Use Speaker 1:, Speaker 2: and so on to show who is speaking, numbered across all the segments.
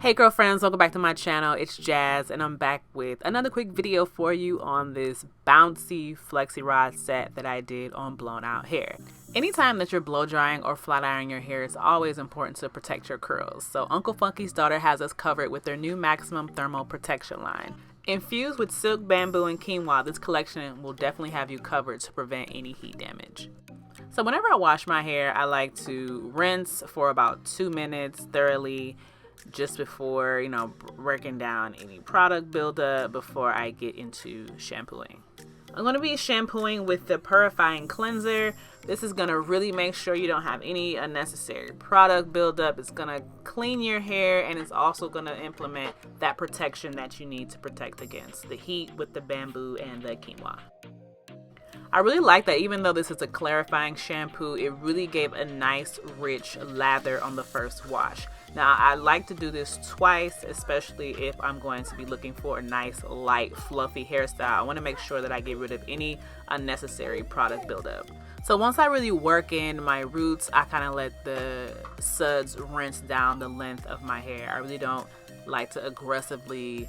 Speaker 1: Hey girlfriends, welcome back to my channel. It's Jazz and I'm back with another quick video for you on this bouncy flexi rod set that I did on blown out hair. Anytime that you're blow drying or flat ironing your hair, it's always important to protect your curls. So Uncle Funky's daughter has us covered with their new maximum thermal protection line. Infused with silk, bamboo, and quinoa, this collection will definitely have you covered to prevent any heat damage. So whenever I wash my hair, I like to rinse for about 2 minutes thoroughly, just before, breaking down any product buildup before I get into shampooing. I'm going to be shampooing with the Purifying Cleanser. This is going to really make sure you don't have any unnecessary product buildup. It's going to clean your hair, and it's also going to implement that protection that you need to protect against the heat with the bamboo and the quinoa. I really like that even though this is a clarifying shampoo, it really gave a nice rich lather on the first wash. Now I like to do this twice, especially if I'm going to be looking for a nice light fluffy hairstyle. I want to make sure that I get rid of any unnecessary product buildup. So once I really work in my roots, I kind of let the suds rinse down the length of my hair. I really don't like to aggressively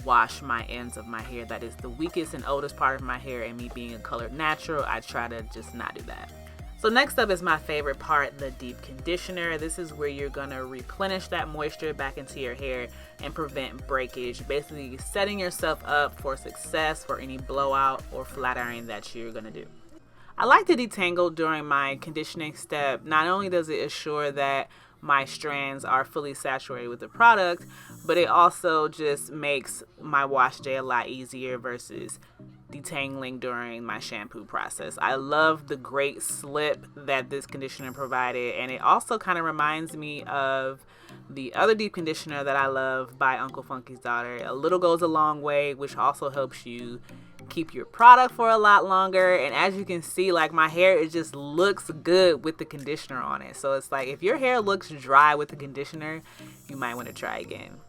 Speaker 1: wash my ends of my hair. That is the weakest and oldest part of my hair, and me being a colored natural, I try to just not do that. So next up is my favorite part, the deep conditioner. This is where you're gonna replenish that moisture back into your hair and prevent breakage, basically setting yourself up for success for any blowout or flat iron that you're gonna do. I like to detangle during my conditioning step. Not only does it assure that my strands are fully saturated with the product, but it also just makes my wash day a lot easier versus detangling during my shampoo process. I love the great slip that this conditioner provided, and it also kind of reminds me of the other deep conditioner that I love by Uncle Funky's daughter. A little goes a long way, which also helps you keep your product for a lot longer. And as you can see, like, my hair, it just looks good with the conditioner on it. So it's like, if your hair looks dry with the conditioner, you might want to try again.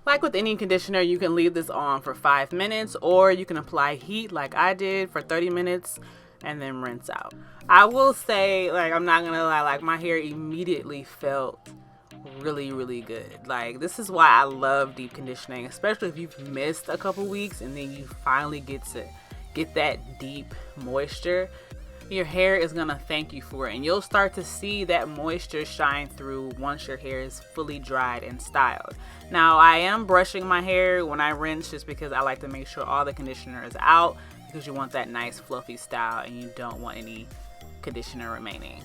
Speaker 1: Like with any conditioner, you can leave this on for 5 minutes, or you can apply heat like I did for 30 minutes and then rinse out. I will say, like, I'm not gonna lie, like, my hair immediately felt really good. Like, this is why I love deep conditioning, especially if you've missed a couple weeks and then you finally get that deep moisture. Your hair is gonna thank you for it, and you'll start to see that moisture shine through once your hair is fully dried and styled. Now, I am brushing my hair when I rinse, just because I like to make sure all the conditioner is out, because you want that nice fluffy style and you don't want any conditioner remaining.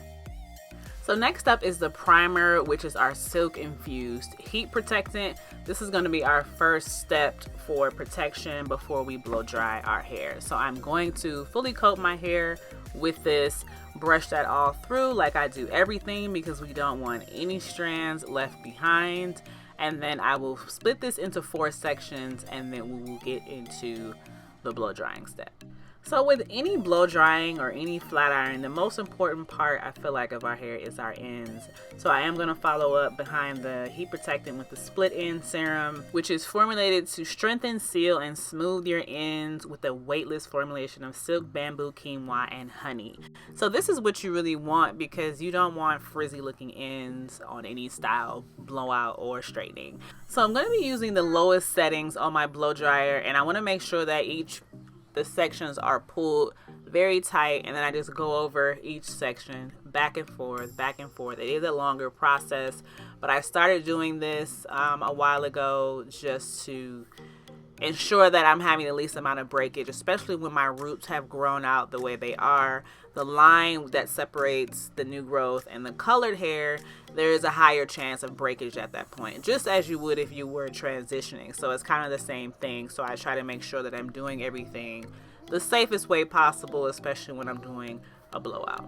Speaker 1: So next up is the primer, which is our silk infused heat protectant. This is going to be our first step for protection before we blow dry our hair. So I'm going to fully coat my hair with this, brush that all through like I do everything, because we don't want any strands left behind. And then I will split this into 4 sections, and then we will get into the blow drying step. So with any blow drying or any flat iron, the most important part, I feel like, of our hair is our ends. So I am going to follow up behind the heat protectant with the split end serum, which is formulated to strengthen, seal, and smooth your ends with a weightless formulation of silk, bamboo, quinoa, and honey. So this is what you really want, because you don't want frizzy looking ends on any style blowout or straightening. So I'm going to be using the lowest settings on my blow dryer, and I want to make sure that the sections are pulled very tight, and then I just go over each section back and forth. It is a longer process, but I started doing this a while ago just to ensure that I'm having the least amount of breakage, especially when my roots have grown out the way they are. The line that separates the new growth and the colored hair, there is a higher chance of breakage at that point, just as you would if you were transitioning. So it's kind of the same thing. So I try to make sure that I'm doing everything the safest way possible, especially when I'm doing a blowout.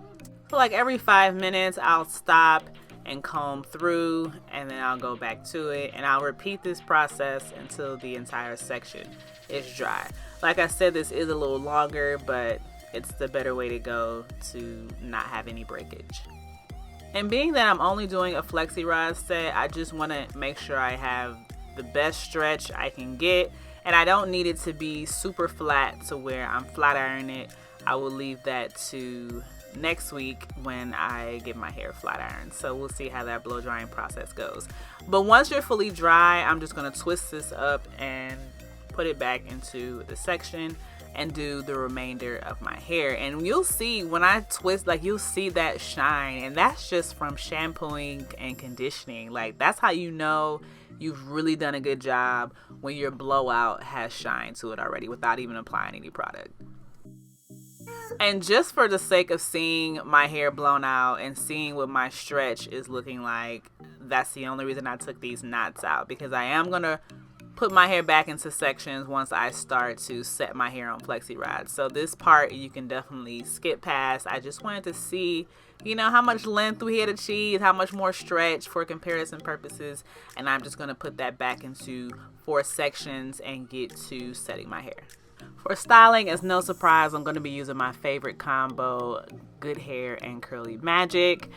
Speaker 1: So like every 5 minutes, I'll stop and comb through, and then I'll go back to it, and I'll repeat this process until the entire section is dry. Like I said, this is a little longer, but it's the better way to go to not have any breakage. And being that I'm only doing a flexi rod set, I just want to make sure I have the best stretch I can get, and I don't need it to be super flat to where I'm flat ironing it. I will leave that to next week when I get my hair flat ironed. So we'll see how that blow drying process goes. But once you're fully dry, I'm just going to twist this up and put it back into the section and do the remainder of my hair. And you'll see when I twist, like, you'll see that shine, and that's just from shampooing and conditioning. Like, that's how you know you've really done a good job, when your blowout has shine to it already without even applying any product. And just for the sake of seeing my hair blown out and seeing what my stretch is looking like, that's the only reason I took these knots out, because I am gonna put my hair back into sections once I start to set my hair on Flexi rods. So this part you can definitely skip past. I just wanted to see, you know, how much length we had achieved, how much more stretch for comparison purposes, and I'm just going to put that back into 4 sections and get to setting my hair. For styling, it's no surprise I'm going to be using my favorite combo, Good Hair and Curly Magic.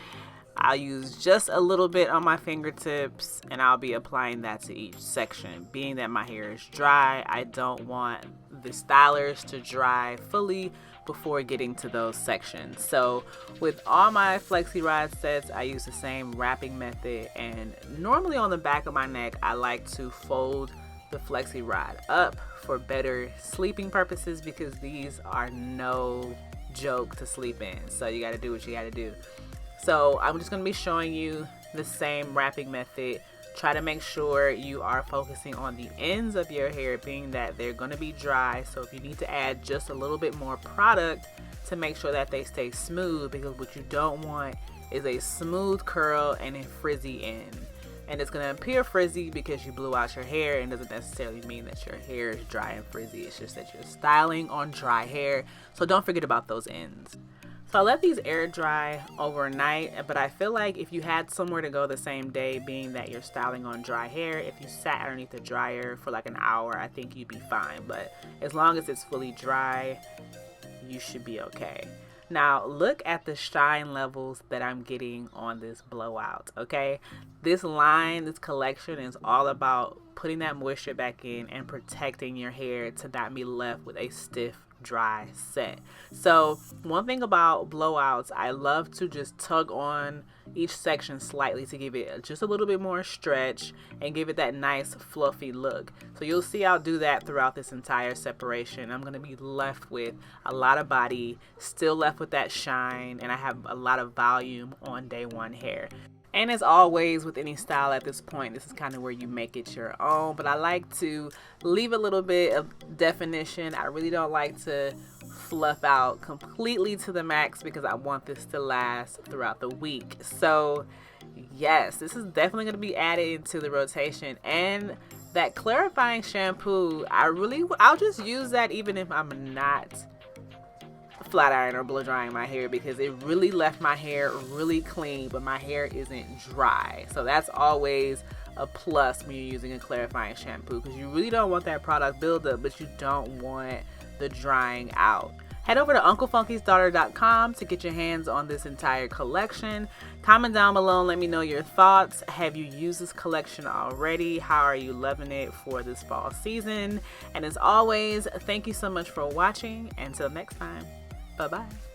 Speaker 1: I'll use just a little bit on my fingertips, and I'll be applying that to each section. Being that my hair is dry, I don't want the stylers to dry fully before getting to those sections. So with all my Flexi rod sets, I use the same wrapping method, and normally on the back of my neck, I like to fold the Flexi rod up for better sleeping purposes, because these are no joke to sleep in. So you got to do what you got to do. So I'm just going to be showing you the same wrapping method. Try to make sure you are focusing on the ends of your hair, being that they're going to be dry. So if you need to add just a little bit more product to make sure that they stay smooth, because what you don't want is a smooth curl and a frizzy end. And it's going to appear frizzy because you blew out your hair, and doesn't necessarily mean that your hair is dry and frizzy. It's just that you're styling on dry hair. So don't forget about those ends. So I let these air dry overnight, but I feel like if you had somewhere to go the same day, being that you're styling on dry hair, if you sat underneath the dryer for like an hour, I think you'd be fine. But as long as it's fully dry, you should be okay. Now look at the shine levels that I'm getting on this blowout, okay? This line, this collection is all about putting that moisture back in and protecting your hair to not be left with a stiff, dry set. So one thing about blowouts, I love to just tug on each section slightly to give it just a little bit more stretch and give it that nice fluffy look. So you'll see I'll do that throughout this entire separation. I'm going to be left with a lot of body, still left with that shine, and I have a lot of volume on day one hair. And as always with any style at this point, this is kind of where you make it your own. But I like to leave a little bit of definition. I really don't like to fluff out completely to the max because I want this to last throughout the week. So yes, this is definitely going to be added into the rotation. And that clarifying shampoo, I'll just use that even if I'm not flat iron or blow drying my hair, because it really left my hair really clean, but my hair isn't dry. So that's always a plus when you're using a clarifying shampoo, because you really don't want that product buildup, but you don't want the drying out. Head over to unclefunkysdaughter.com to get your hands on this entire collection. Comment down below and let me know your thoughts. Have you used this collection already? How are you loving it for this fall season? And as always, thank you so much for watching. Until next time, bye-bye.